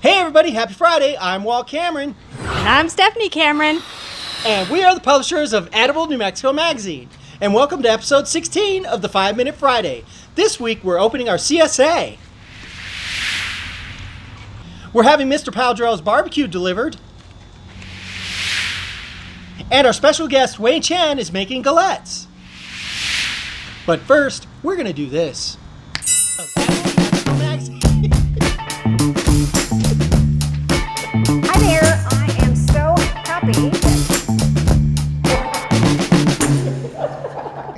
Hey everybody, happy Friday. I'm Walt Cameron. And I'm Stephanie Cameron. And we are the publishers of Edible New Mexico Magazine. And welcome to episode 16 of the 5 Minute Friday. This week we're opening our CSA. We're having Mr. Powdrell's barbecue delivered. And our special guest, Hue-Chan, is making galettes. But first, we're going to do this. Hi there, I am so happy.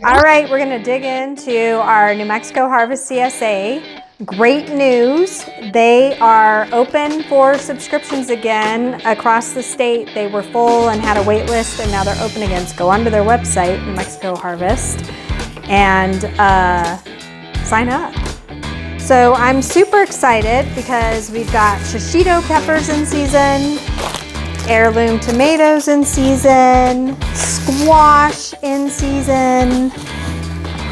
All right, we're gonna dig into our New Mexico Harvest CSA. Great news, they are open for subscriptions again across the state. They were full and had a wait list and now they're open again. So go onto their website, New Mexico Harvest, and sign up. So I'm super excited because we've got shishito peppers in season, heirloom tomatoes in season, squash in season.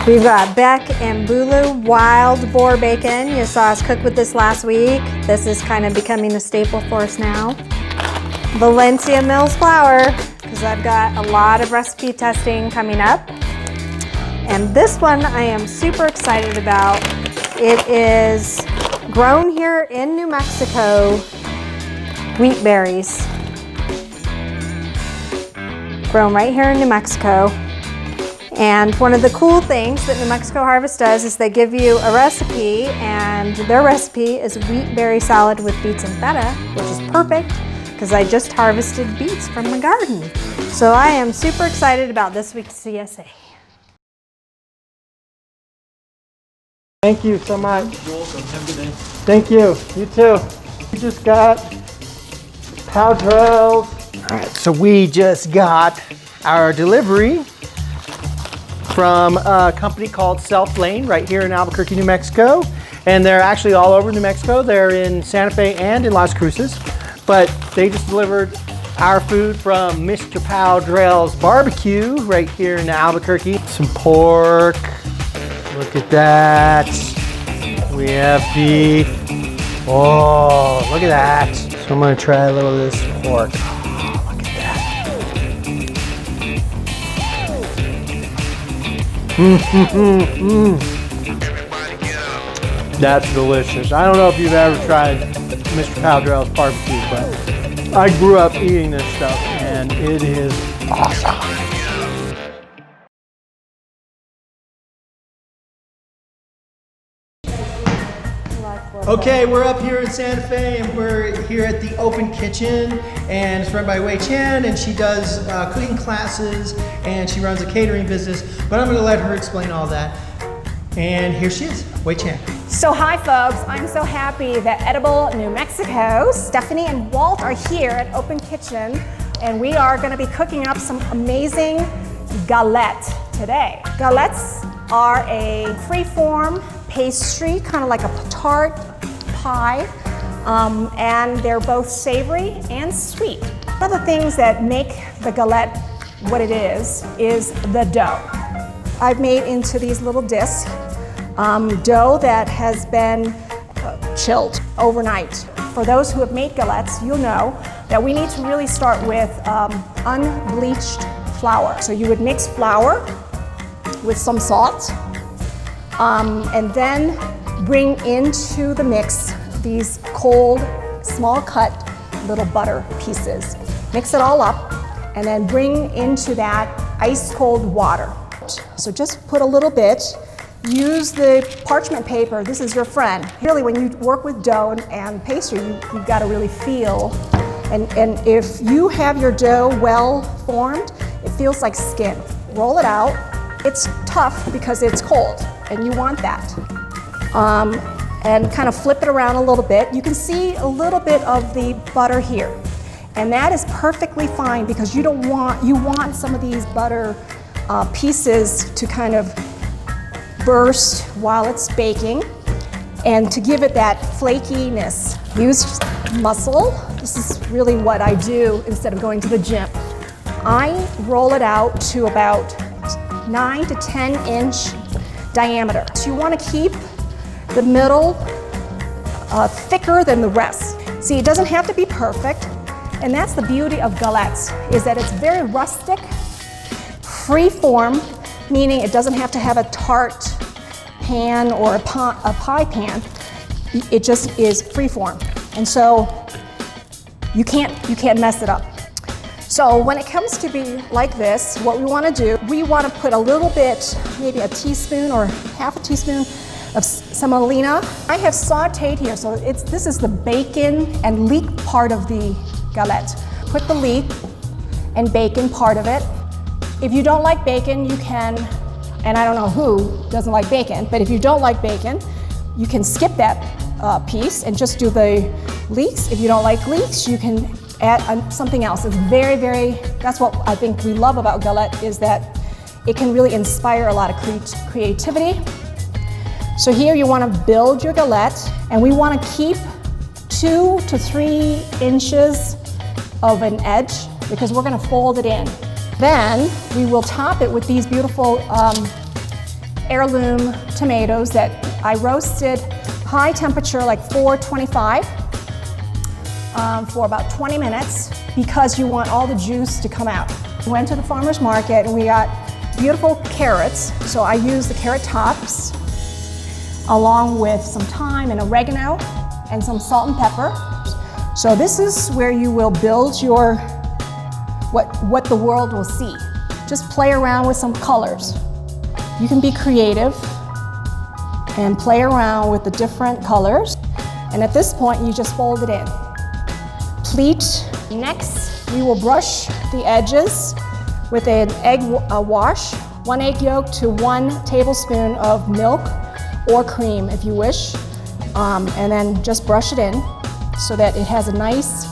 We've got Beck and Bulow wild boar bacon. You saw us cook with this last week. This is kind of becoming a staple for us now. Valencia Mills flour, because I've got a lot of recipe testing coming up. And this one I am super excited about. It is grown here in New Mexico, wheat berries. Grown right here in New Mexico. And one of the cool things that New Mexico Harvest does is they give you a recipe, and their recipe is wheat berry salad with beets and feta, which is perfect because I just harvested beets from the garden. So I am super excited about this week's CSA. Thank you so much. You're welcome. Have a good day. Thank you. You too. We just got Powdrell's. All right, so we just got our delivery from a company called Self Lane right here in Albuquerque, New Mexico. And they're actually all over New Mexico. They're in Santa Fe and in Las Cruces. But they just delivered our food from Mr. Powdrell's barbecue right here in Albuquerque. Some pork. Look at that. We have beef. Oh, look at that. So I'm gonna try a little of this pork. Oh, look at that. That's delicious. I don't know if you've ever tried Mr. Powdrell's barbecue, but I grew up eating this stuff and it is awesome. Okay, we're up here in Santa Fe and we're here at the Open Kitchen, and it's run by Hue-Chan, and she does cooking classes and she runs a catering business, but I'm going to let her explain all that. And here she is, Hue-Chan. So hi folks, I'm so happy that Edible New Mexico, Stephanie and Walt are here at Open Kitchen, and we are going to be cooking up some amazing galette today. Galettes are a free-form pastry, kind of like a tart pie, and they're both savory and sweet. One of the things that make the galette what it is the dough. I've made into these little discs dough that has been chilled overnight. For those who have made galettes, you'll know that we need to really start with unbleached flour. So you would mix flour with some salt, and then bring into the mix these cold, small cut little butter pieces. Mix it all up and then bring into that ice cold water. So just put a little bit. Use the parchment paper. This is your friend. Really, when you work with dough and pastry, you've got to really feel. And if you have your dough well formed, it feels like skin. Roll it out. It's tough because it's cold, and you want that. And kind of flip it around a little bit. You can see a little bit of the butter here. And that is perfectly fine because you want some of these butter pieces to kind of burst while it's baking, and to give it that flakiness. Use muscle. This is really what I do instead of going to the gym. I roll it out to about 9 to 10 inch diameter. So you want to keep the middle thicker than the rest. See, it doesn't have to be perfect, and that's the beauty of galettes, is that it's very rustic, free form, meaning it doesn't have to have a tart pan or a pie pan. It just is free form, and so you can't mess it up. So when it comes to be like this, what we want to do, we want to put a little bit, maybe a teaspoon or half a teaspoon of semolina. I have sauteed here, so this is the bacon and leek part of the galette. Put the leek and bacon part of it. If you don't like bacon, you can, and I don't know who doesn't like bacon, but if you don't like bacon, you can skip that piece and just do the leeks. If you don't like leeks, you can add something else. It's very, that's what I think we love about galette, is that it can really inspire a lot of creativity. So here you want to build your galette, and we want to keep 2 to 3 inches of an edge because we're going to fold it in. Then we will top it with these beautiful heirloom tomatoes that I roasted high temperature, like 425, for about 20 minutes because you want all the juice to come out. We went to the farmer's market and we got beautiful carrots, so I used the carrot tops along with some thyme and oregano and some salt and pepper. So this is where you will build your, what the world will see. Just play around with some colors. You can be creative and play around with the different colors. And at this point, you just fold it in. Pleat. Next, we will brush the edges with an egg wash, 1 egg yolk to 1 tablespoon of milk or cream if you wish. And then just brush it in so that it has a nice,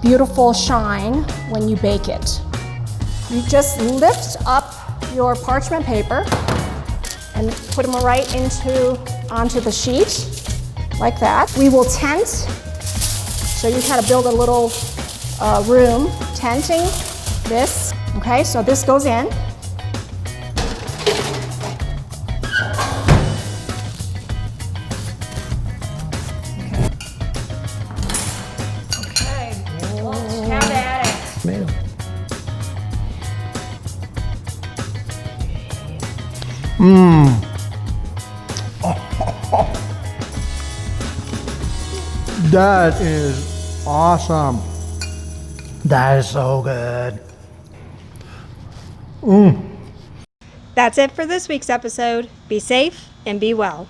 beautiful shine when you bake it. You just lift up your parchment paper and put them right onto the sheet, like that. We will tent, so you kind of build a little room, tenting this. Okay, so this goes in. Okay, let's have at it. Tomato. That is awesome. That is so good. That's it for this week's episode. Be safe and be well.